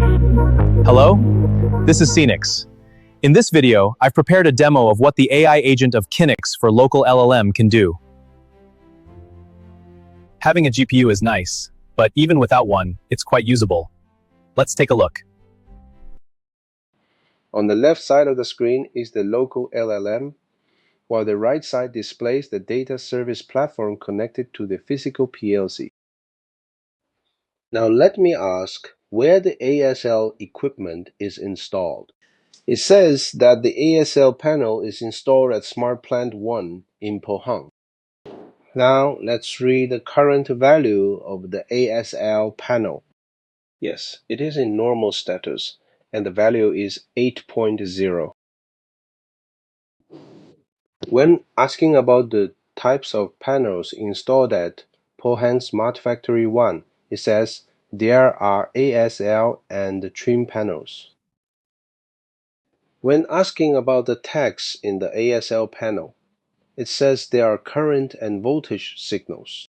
Hello, this is Cnix. In this video, I've prepared a demo of what the AI agent of Cnix for local LLM can do. Having a GPU is nice, but even without one, it's quite usable. Let's take a look. On the left side of the screen is the local LLM, while the right side displays the data service platform connected to the physical PLC. Now let me ask where the ASL equipment is installed. It says that the ASL panel is installed at Smart Plant 1 in Pohang. Now let's read the current value of the ASL panel. Yes, it is in normal status, and the value is 8.0. When asking about the types of panels installed at Pohang Smart Factory 1, it says there are ASL and trim panels. When asking about the tags in the ASL panel, it says there are current and voltage signals.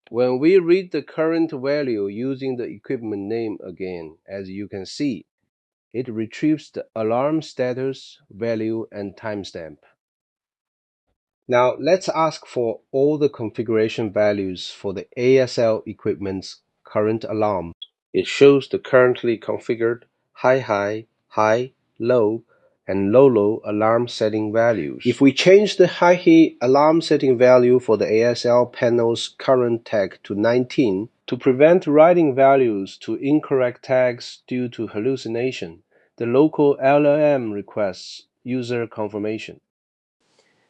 When we read the current value using the equipment name again, as you can see, it retrieves the alarm status, value, and timestamp. Now let's ask for all the configuration values for the ASL equipment's current alarm. It shows the currently configured high-high, high, low, and low-low alarm setting values. If we change the high-high alarm setting value for the ASL panel's current tag to 19 to prevent writing values to incorrect tags due to hallucination, the local LLM requests user confirmation.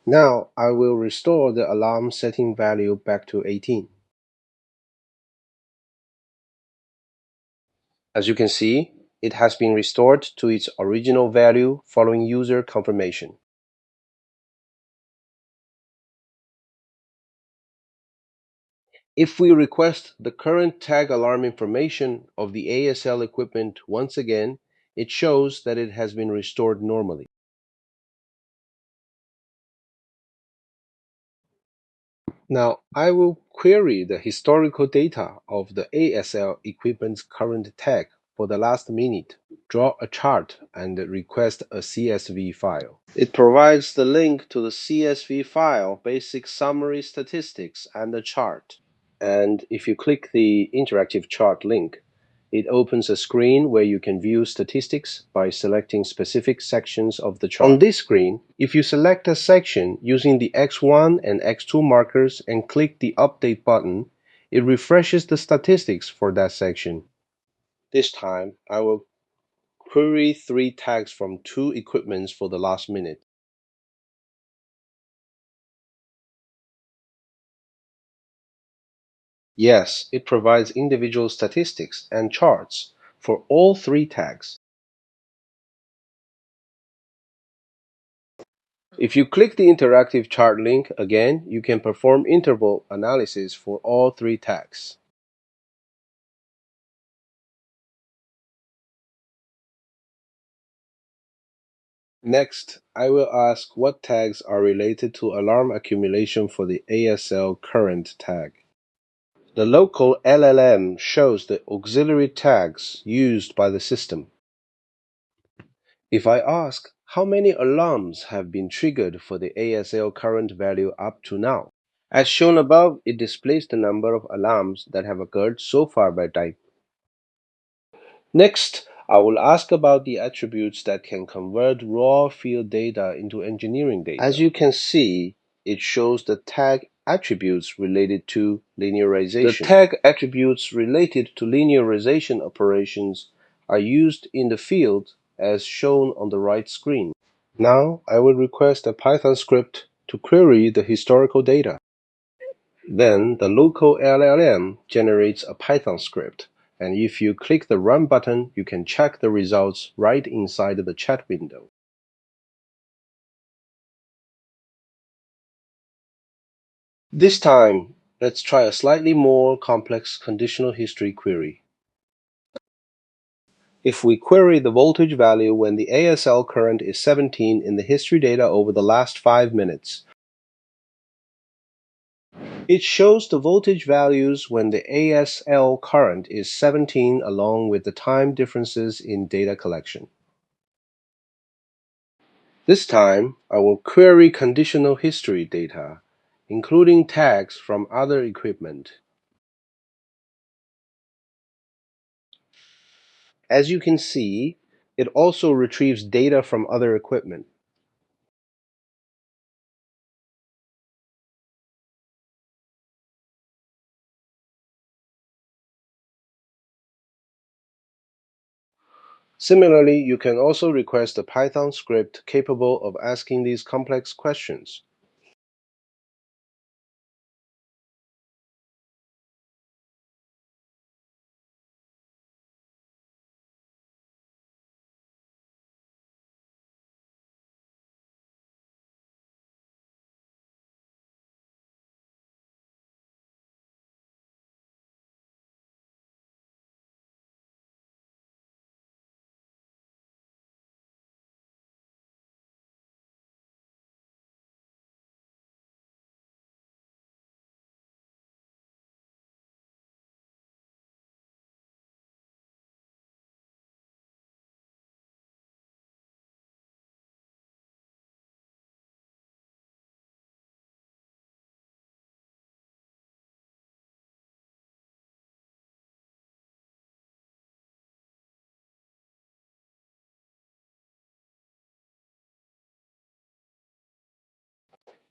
Now I will restore the alarm setting value back to 18. As you can see, it has been restored to its original value following user confirmation. If we request the current tag alarm information of the ASL equipment once again, it shows that it has been restored normally. Now I will query the historical data of the ASL equipment's current tag for the last minute, draw a chart, and request a CSV file. It provides the link to the CSV file, basic summary statistics, and the chart. And if you click the interactive chart link, it opens a screen where you can view statistics by selecting specific sections of the chart. On this screen, if you select a section using the X1 and X2 markers and click the Update button, it refreshes the statistics for that section. This time, I will query 3 tags from 2 equipments for the last minute. Yes, it provides individual statistics and charts for all 3 tags. If you click the interactive chart link again, you can perform interval analysis for all 3 tags. Next, I will ask what tags are related to alarm accumulation for the ASL current tag. The local LLM shows the auxiliary tags used by the system. If I ask how many alarms have been triggered for the ASL current value up to now, as shown above, it displays the number of alarms that have occurred so far by type. Next, I will ask about the attributes that can convert raw field data into engineering data. As you can see, it shows the tag attributes related to linearization. The tag attributes related to linearization operations are used in the field as shown on the right screen. Now, I will request a Python script to query the historical data. Then the local LLM generates a Python script, and if you click the Run button, you can check the results right inside the chat window. This time, let's try a slightly more complex conditional history query. If we query the voltage value when the ASL current is 17 in the history data over the last 5 minutes, It shows the voltage values when the ASL current is 17 along with the time differences in data collection. This time, I will query conditional history data, including tags from other equipment. As you can see, it also retrieves data from other equipment. Similarly, you can also request a Python script capable of asking these complex questions.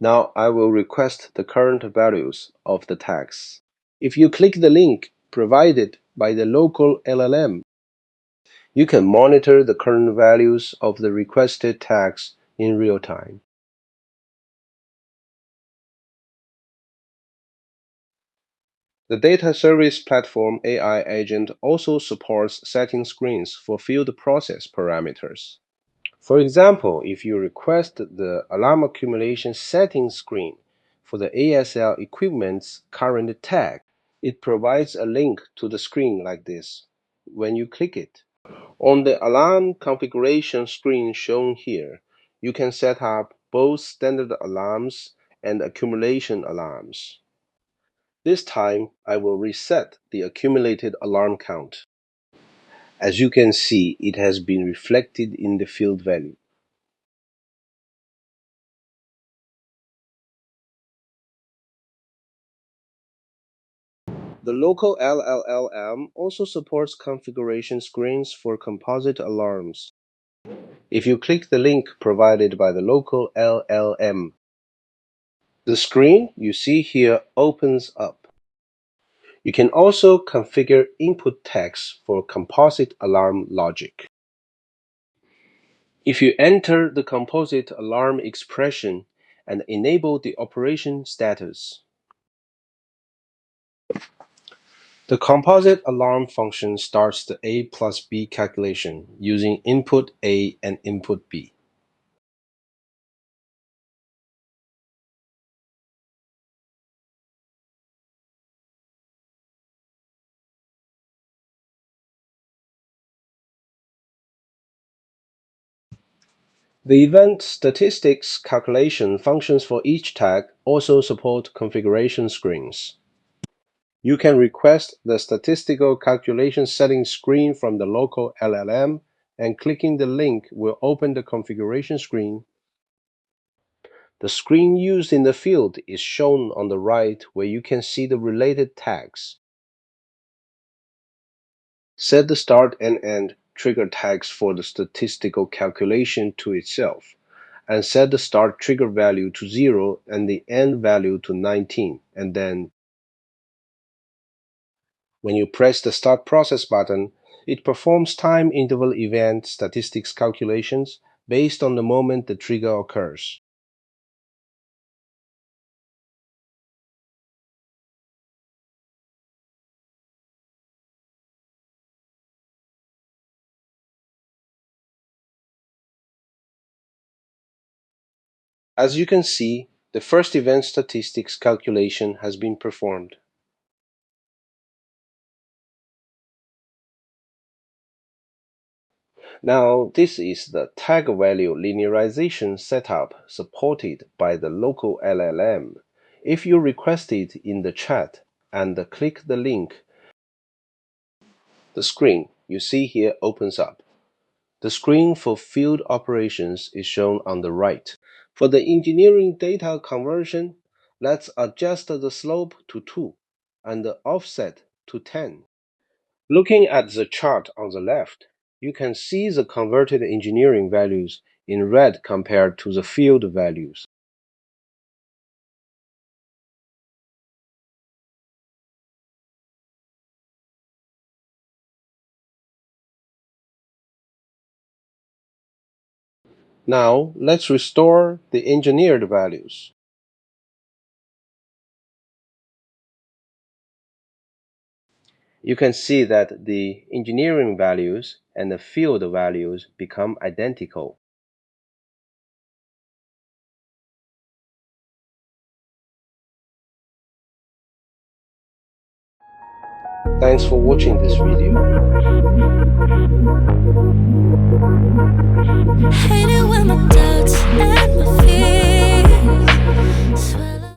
Now I will request the current values of the tags. If you click the link provided by the local LLM, you can monitor the current values of the requested tags in real time. The Data Service Platform AI agent also supports setting screens for field process parameters. For example, if you request the alarm accumulation settings screen for the ASL equipment's current tag, it provides a link to the screen like this when you click it. On the alarm configuration screen shown here, you can set up both standard alarms and accumulation alarms. This time, I will reset the accumulated alarm count. As you can see, it has been reflected in the field value. The local LLM also supports configuration screens for composite alarms. If you click the link provided by the local LLM, the screen you see here opens up. You can also configure input text for composite alarm logic. If you enter the composite alarm expression and enable the operation status, the composite alarm function starts the A plus B calculation using input A and input B. The event statistics calculation functions for each tag also support configuration screens. You can request the statistical calculation settings screen from the local LLM, and clicking the link will open the configuration screen. The screen used in the field is shown on the right, where you can see the related tags. Set the start and end trigger tags for the statistical calculation to itself, and set the start trigger value to 0 and the end value to 19, and then when you press the Start Process button, it performs time interval event statistics calculations based on the moment the trigger occurs. As you can see, the first event statistics calculation has been performed. Now, this is the tag value linearization setup supported by the local LLM. If you request it in the chat and click the link, the screen you see here opens up. The screen for field operations is shown on the right. For the engineering data conversion, let's adjust the slope to 2 and the offset to 10. Looking at the chart on the left, you can see the converted engineering values in red compared to the field values. Now, let's restore the engineered values. You can see that the engineering values and the field values become identical. Thanks for watching this video.